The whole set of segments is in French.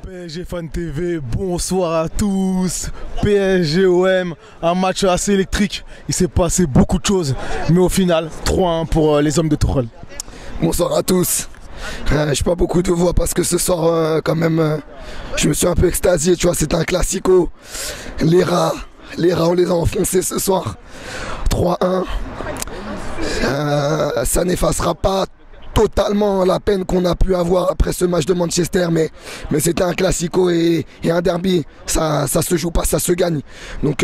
PSG Fan TV, bonsoir à tous. PSG OM, un match assez électrique. Il s'est passé beaucoup de choses, mais au final, 3-1 pour les hommes de Tuchel. Bonsoir à tous. Je n'ai pas beaucoup de voix parce que ce soir, quand même, je me suis un peu extasié. Tu vois, c'est un classico. Les rats, on les a enfoncés ce soir. 3-1. Ça n'effacera pas totalement la peine qu'on a pu avoir après ce match de Manchester, mais c'était un classico et un derby, ça se joue pas, ça se gagne. Donc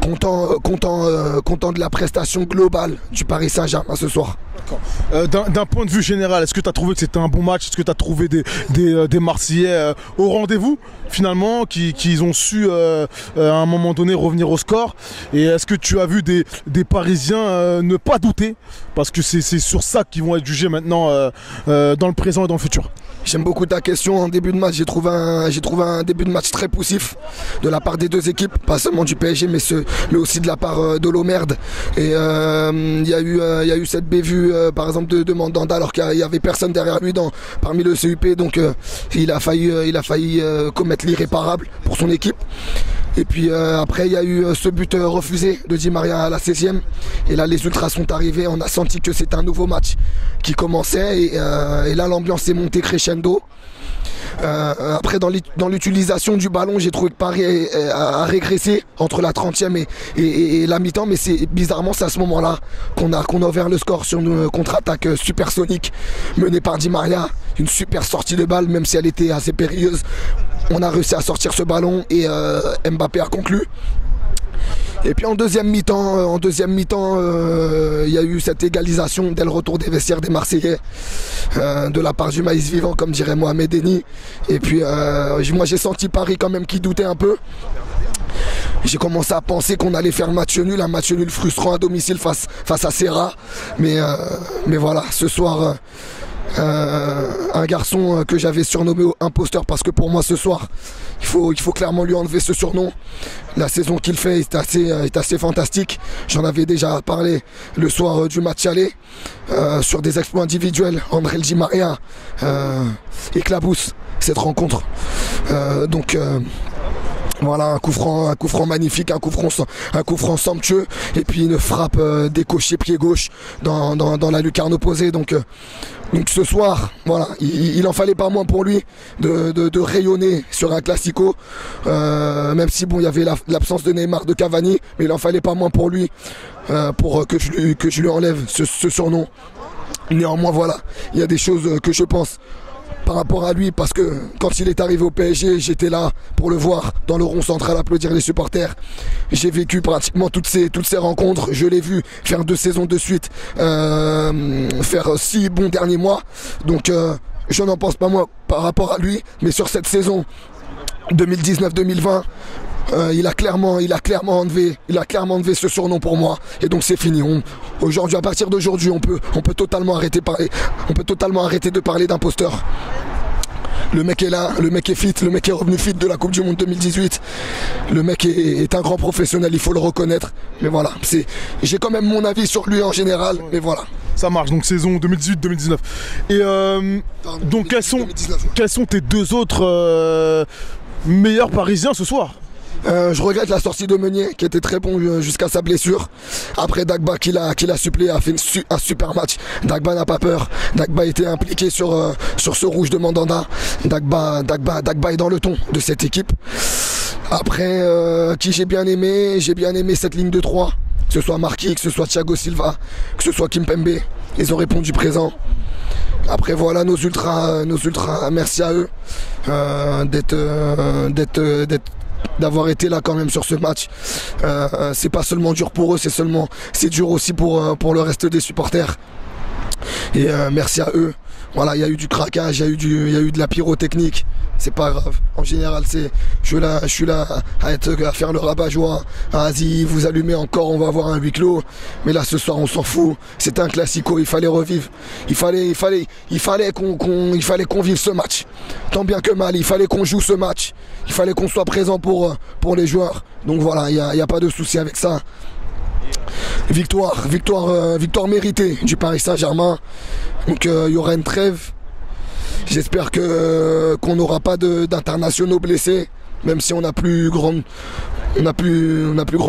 content de la prestation globale du Paris Saint-Germain ce soir. D'un point de vue général, est-ce que tu as trouvé que c'était un bon match? Est-ce que tu as trouvé des Marseillais au rendez-vous finalement, qui ont su à un moment donné revenir au score? Et est-ce que tu as vu des Parisiens ne pas douter? Parce que c'est sur ça qu'ils vont être jugés maintenant dans le présent et dans le futur. J'aime beaucoup ta question. En début de match, j'ai trouvé un début de match très poussif de la part des deux équipes, pas seulement du PSG, mais aussi de la part de l'Omerde. Et il y a eu cette bévue, par exemple, de Mandanda, alors qu'il n'y avait personne derrière lui parmi le CUP. Donc il a failli commettre l'irréparable pour son équipe. Et puis après, il y a eu ce but refusé de Di Maria à la 16e. Et là, les Ultras sont arrivés. On a senti que c'était un nouveau match qui commençait. Et là, l'ambiance est montée crescendo. Après, dans l'utilisation du ballon, j'ai trouvé que Paris a régressé entre la 30e et la mi-temps. Mais bizarrement, c'est à ce moment-là qu'on a ouvert le score sur une contre-attaque supersonique menée par Di Maria. Une super sortie de balle, même si elle était assez périlleuse. On a réussi à sortir ce ballon et Mbappé a conclu. Et puis en deuxième mi-temps, il y a eu cette égalisation dès le retour des vestiaires des Marseillais, de la part du maïs vivant, comme dirait Mohamed Eni. Et puis moi j'ai senti Paris quand même qui doutait un peu. J'ai commencé à penser qu'on allait faire un match nul frustrant à domicile face à Serra. Mais voilà, ce soir, un garçon que j'avais surnommé imposteur, parce que pour moi ce soir il faut clairement lui enlever ce surnom. La saison qu'il fait est assez fantastique. J'en avais déjà parlé le soir du match aller, sur des exploits individuels. André Di Maria éclabousse cette rencontre. Voilà, un coup franc magnifique, un coup franc somptueux, et puis une frappe décochée pied gauche dans la lucarne opposée. Donc ce soir, voilà, il en fallait pas moins pour lui de rayonner sur un classico, même si bon, il y avait l'absence de Neymar, de Cavani, mais il en fallait pas moins pour lui, pour que je lui enlève ce surnom. Néanmoins, voilà, il y a des choses que je pense par rapport à lui, parce que quand il est arrivé au PSG, j'étais là pour le voir dans le rond central applaudir les supporters. J'ai vécu pratiquement toutes ces rencontres. Je l'ai vu faire 2 saisons de suite, faire 6 bons derniers mois. Donc je n'en pense pas moi par rapport à lui, mais sur cette saison 2019-2020, il a clairement enlevé ce surnom pour moi, et donc c'est fini. Aujourd'hui, à partir d'aujourd'hui, on peut totalement arrêter de parler d'imposteur. Le mec est là, le mec est fit, le mec est revenu fit de la Coupe du Monde 2018. Le mec est un grand professionnel, il faut le reconnaître. Mais voilà, j'ai quand même mon avis sur lui en général, mais voilà. Ça marche, donc saison 2018-2019. Et donc quels sont tes deux autres meilleurs Parisiens ce soir? Je regrette la sortie de Meunier, qui était très bon jusqu'à sa blessure. Après, Dagba qui l'a suppléé, a fait un super match. Dagba n'a pas peur. Dagba était impliqué sur ce rouge de Mandanda. Dagba est dans le ton de cette équipe. Après, qui j'ai bien aimé cette ligne de 3. Que ce soit Marquis, que ce soit Thiago Silva, que ce soit Kimpembe. Ils ont répondu présent. Après voilà, nos ultras, merci à eux d'avoir été là quand même sur ce match. C'est pas seulement dur pour eux, c'est dur aussi pour le reste des supporters. Et merci à eux. Voilà, il y a eu du craquage, il y a eu de la pyrotechnique. C'est pas grave. En général, je suis là à faire le rabat-joie. Vas-y, vous allumez encore, on va avoir un huis clos. Mais là, ce soir, on s'en fout. C'était un classico, il fallait revivre. Il fallait qu'on vive ce match. Tant bien que mal, il fallait qu'on joue ce match. Il fallait qu'on soit présent pour les joueurs. Donc voilà, il n'y a pas de souci avec ça. Victoire méritée du Paris Saint-Germain. Donc il y aura une trêve. J'espère qu'on n'aura pas d'internationaux blessés, même si on n'a plus grand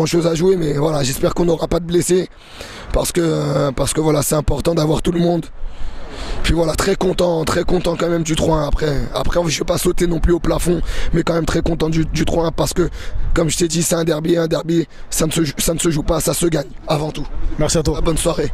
chose à jouer, mais voilà, j'espère qu'on n'aura pas de blessés parce que voilà, c'est important d'avoir tout le monde. Puis voilà, très content quand même du 3-1. Après je ne vais pas sauter non plus au plafond, mais quand même très content du 3-1 parce que, comme je t'ai dit, c'est un derby, ça ne se joue pas, ça se gagne avant tout. Merci à toi. Bonne soirée.